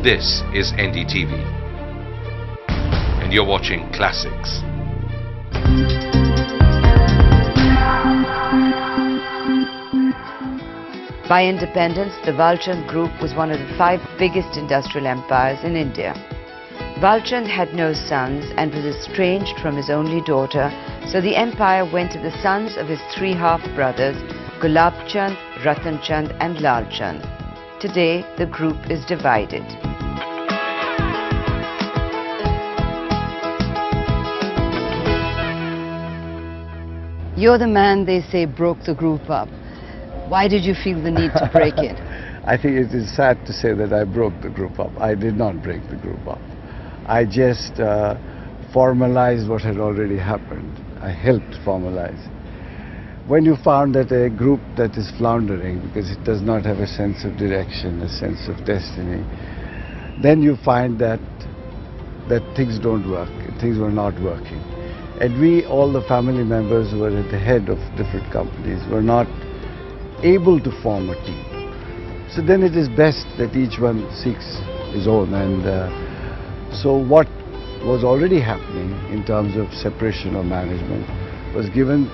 This is NDTV, and you're watching Classics. By independence, the Walchand Group was one of the 5 biggest industrial empires in India. Walchand had no sons and was estranged from his only daughter, so the empire went to the sons of his 3 half-brothers, Gulab Chand, Ratan Chand and Lal Chand. Today, the group is divided. You're the man they say broke the group up. Why did you feel the need to break it? I think it is sad to say that I broke the group up. I did not break the group up. I just formalized what had already happened. I helped formalize. When you found that a group that is floundering because it does not have a sense of direction, a sense of destiny, then you find that things don't work, things were not working. And we, all the family members who were at the head of different companies, were not able to form a team. So then it is best that each one seeks his own. And so what was already happening in terms of separation of management was given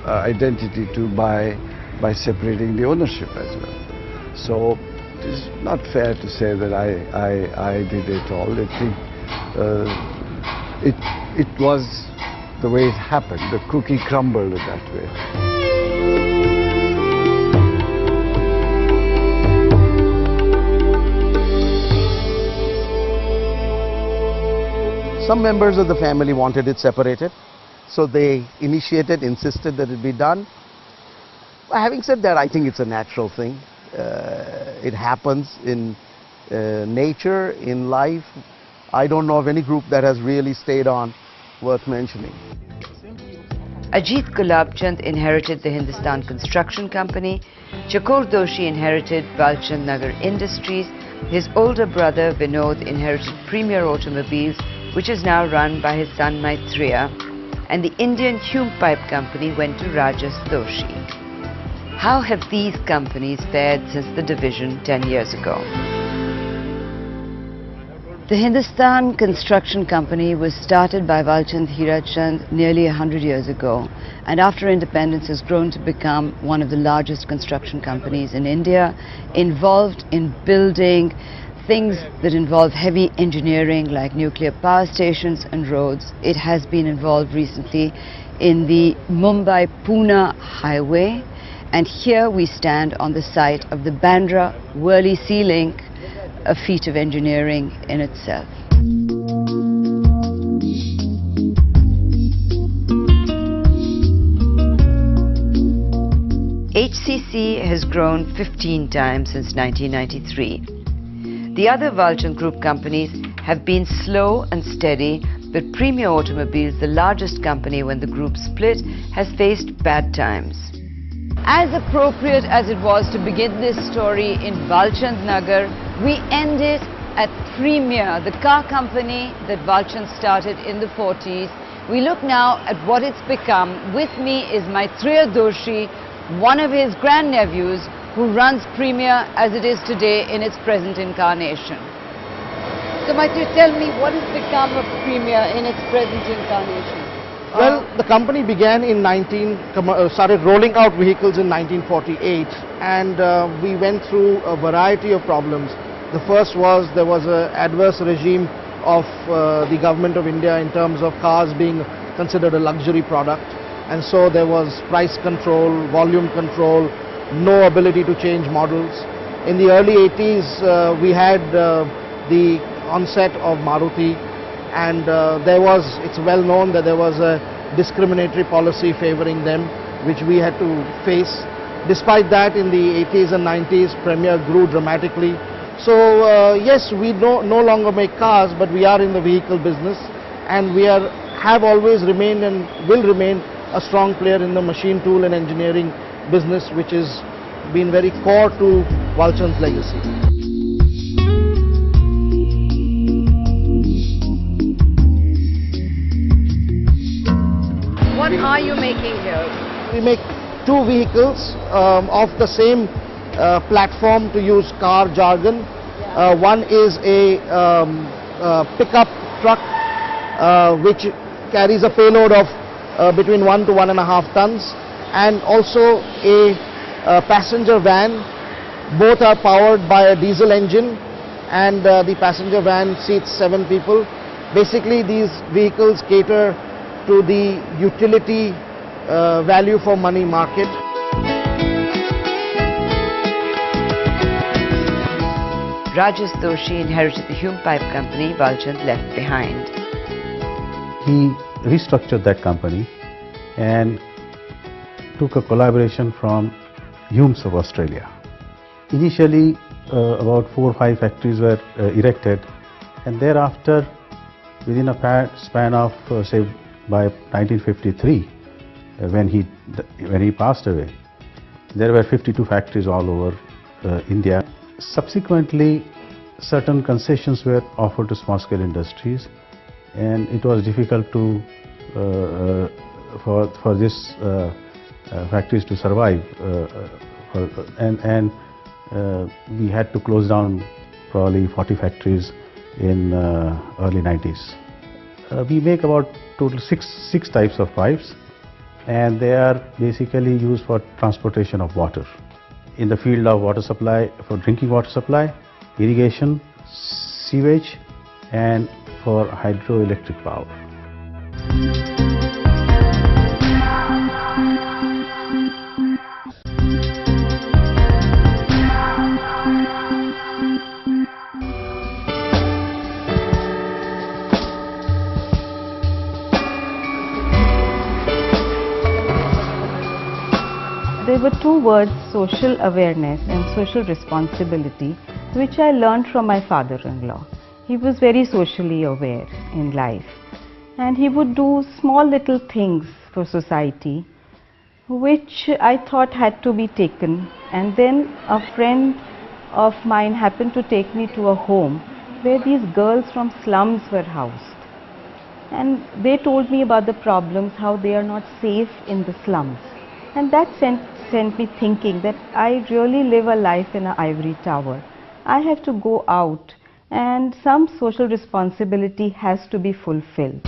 identity to by separating the ownership as well. So it is not fair to say that I did it all. I think it was the way it happened. The cookie crumbled that way. Some members of the family wanted it separated, so they insisted that it be done. Having said that, I think it's a natural thing. It happens in nature, in life. I don't know of any group that has really stayed on worth mentioning. Ajit Gulab Chand inherited the Hindustan Construction Company. Chakor Doshi inherited Walchand Nagar Industries. His older brother Vinod inherited Premier Automobiles, which is now run by his son Maitreya, and the Indian Hume Pipe Company went to Rajas Doshi. How have these companies fared since the division 10 years ago? The Hindustan Construction Company was started by Walchand Hirachand nearly 100 years ago, and after independence has grown to become one of the largest construction companies in India, involved in building things that involve heavy engineering like nuclear power stations and roads. It has been involved recently in the Mumbai-Pune highway, and here we stand on the site of the Bandra-Worli Sea Link, a feat of engineering in itself. HCC has grown 15 times since 1993. The other Walchand Group companies have been slow and steady, but Premier Automobiles, the largest company when the group split, has faced bad times. As appropriate as it was to begin this story in Walchand Nagar, we end it at Premier, the car company that Walchand started in the 40s. We look now at what it's become. With me is Maitreya Doshi, one of his grandnephews, who runs Premier as it is today in its present incarnation. So Maitreya, tell me, what has become of Premier in its present incarnation? Well, the company began in started rolling out vehicles in 1948, and we went through a variety of problems. The first was there was an adverse regime of the government of India in terms of cars being considered a luxury product, and so there was price control, volume control, no ability to change models. In the early 80s, we had the onset of Maruti, and it's well known that there was a discriminatory policy favoring them, which we had to face. Despite that, in the 80s and 90s, Premier grew dramatically. So yes, we no longer make cars, but we are in the vehicle business, and we have always remained and will remain a strong player in the machine tool and engineering business, which has been very core to Walchand's legacy. What are you making here? We make 2 vehicles of the same platform, to use car jargon. One is a pickup truck which carries a payload of between 1 to 1.5 tons, and also a passenger van. Both are powered by a diesel engine, and the passenger van seats 7 people. Basically, these vehicles cater to the utility value for money market. Rajas Doshi inherited the Hume Pipe Company Walchand left behind. He restructured that company and took a collaboration from Humes of Australia. Initially, about 4 or 5 factories were erected, and thereafter, within a span of say by 1953, when he passed away, there were 52 factories all over India. Subsequently, certain concessions were offered to small-scale industries, and it was difficult to for this factories to survive, and we had to close down probably 40 factories in early 90s. We make about total six types of pipes, and they are basically used for transportation of water in the field of water supply, for drinking water supply, irrigation, sewage, and for hydroelectric power. There were 2 words, social awareness and social responsibility, which I learned from my father-in-law. He was very socially aware in life, and he would do small little things for society which I thought had to be taken. And then a friend of mine happened to take me to a home where these girls from slums were housed, and they told me about the problems, how they are not safe in the slums. And that sent me thinking that I really live a life in an ivory tower. I have to go out, and some social responsibility has to be fulfilled.